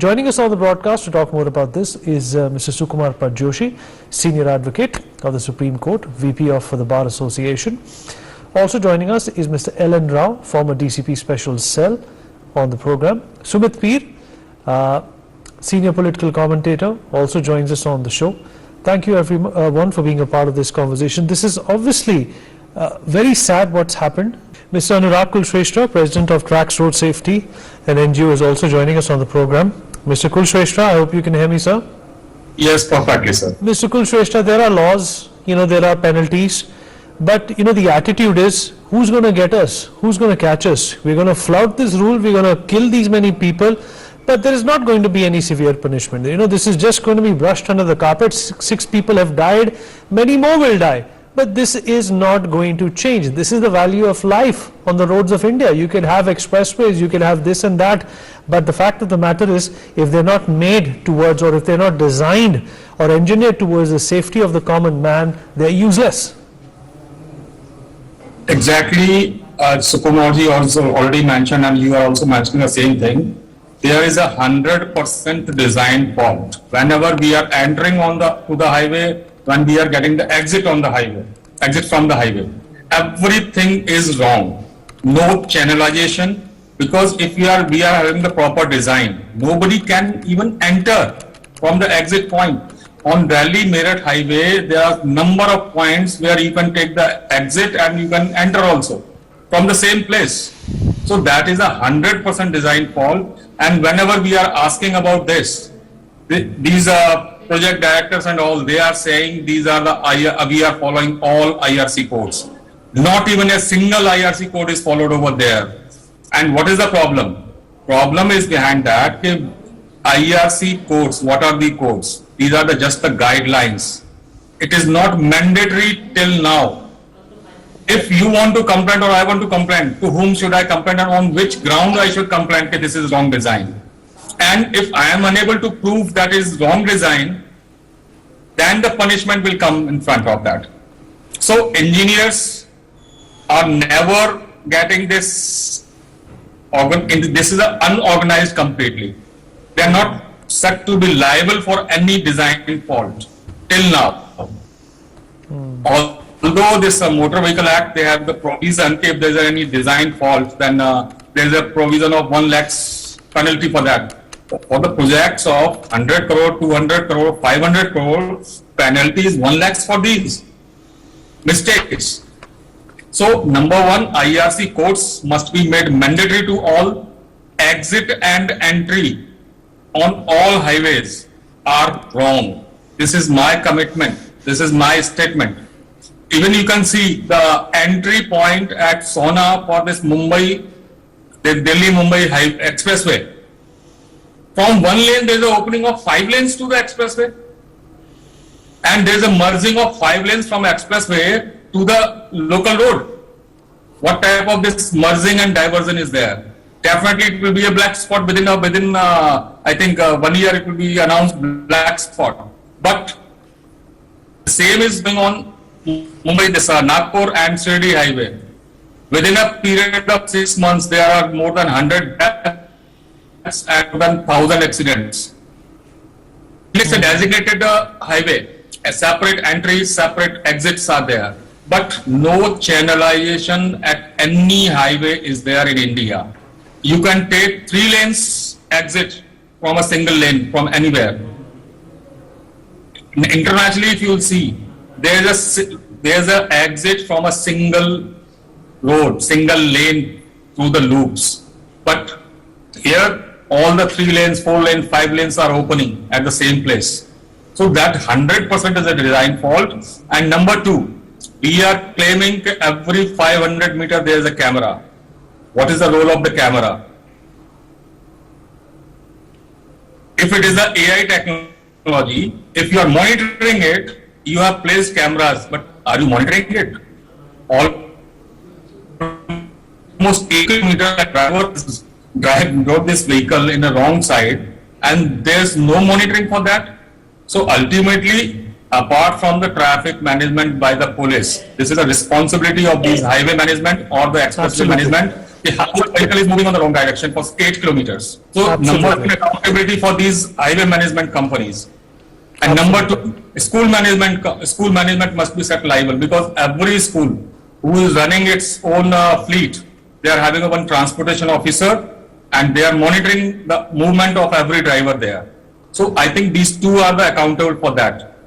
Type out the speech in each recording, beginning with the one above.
Joining us on the broadcast to talk more about this is Mr. Sukumar Padjoshi, Senior Advocate of the Supreme Court, VP of the Bar Association. Also joining us is Mr. L.N. Rao, former DCP Special Cell on the program. Sumit Peer, Senior Political Commentator, also joins us on the show. Thank you everyone for being a part of this conversation. This is obviously very sad what's happened. Mr. Anurag Kulshrestha, President of Tracks Road Safety, an NGO, is also joining us on the program. Mr. Kulshrestha, I hope you can hear me, sir. Yes, perfectly, sir. Mr. Kulshrestha, there are laws, there are penalties, but the attitude is, who's going to get us? Who's going to catch us? We're going to flout this rule, we're going to kill these many people, but there is not going to be any severe punishment. This is just going to be brushed under the carpet. Six people have died, many more will die. But this is not going to change. This is the value of life on the roads of India. You can have expressways, you can have this and that, but the fact of the matter is, if they're not made towards, or if they're not designed or engineered towards the safety of the common man, they're useless. Exactly, Sukumarji also already mentioned, and you are also mentioning the same thing. There is 100% design fault. Whenever we are entering to the highway, when we are getting the exit from the highway, everything is wrong. No channelization, because if we are having the proper design, nobody can even enter from the exit point. On Delhi Meerut highway, there are number of points where you can take the exit and you can enter also from the same place. So that is 100% design fault. And whenever we are asking about this, these project directors and all, they are saying these are we are following all IRC codes. Not even a single IRC code is followed over there. And what is the problem? Problem is behind that, IRC codes, what are the codes? These are just the guidelines. It is not mandatory till now. If you want to complain or I want to complain, to whom should I complain and on which ground I should complain that this is wrong design? And if I am unable to prove that is wrong design, then the punishment will come in front of that. So engineers are never getting this. This is unorganized completely. They are not set to be liable for any design fault till now. Although this Motor Vehicle Act, they have the provision, if there is any design fault, then there is a provision of 1 lakh penalty for that. For the projects of 100 crore, 200 crore, 500 crore, penalty is 1 lakh for these mistakes. So number one, IRC codes must be made mandatory to all. Exit and entry on all highways are wrong. This is my commitment. This is my statement. Even you can see the entry point at Sona for this the Delhi-Mumbai Expressway. From one lane, there is an opening of 5 lanes to the expressway. And there is a merging of 5 lanes from expressway to the local road. What type of this merging and diversion is there? Definitely it will be a black spot within I think 1 year it will be announced black spot. But the same is going on Mumbai, this Nagpur and Shirdi highway. Within a period of 6 months, there are more than 100 deaths and more than 1,000 accidents. It's a designated highway. A separate entries, separate exits are there. But no channelization at any highway is there in India. You can take 3 lanes exit from a single lane from anywhere. Internationally, if you will see, there's a exit from a single road, single lane through the loops. But here, all the 3 lanes, 4 lanes, 5 lanes are opening at the same place. So that 100% is a design fault. And number 2, we are claiming every 500 meters there is a camera. What is the role of the camera? If it is the AI technology, if you are monitoring it, you have placed cameras, but are you monitoring it? Almost 8 kilometers, a driver drove this vehicle in the wrong side, and there's no monitoring for that. So ultimately, apart from the traffic management by the police, this is a responsibility of these highway management or the expressway management the vehicle is moving on the wrong direction for 8 kilometers. So Absolutely. number one, accountability for these highway management companies. And number two, school management must be set liable, because every school who is running its own fleet, they are having one transportation officer and they are monitoring the movement of every driver there. So I think these two are the accountable for that.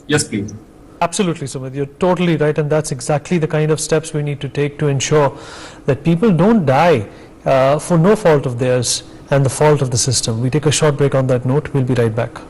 Yes, please. Absolutely, Sumit. You're totally right, and that's exactly the kind of steps we need to take to ensure that people don't die for no fault of theirs and the fault of the system. We take a short break on that note. We'll be right back.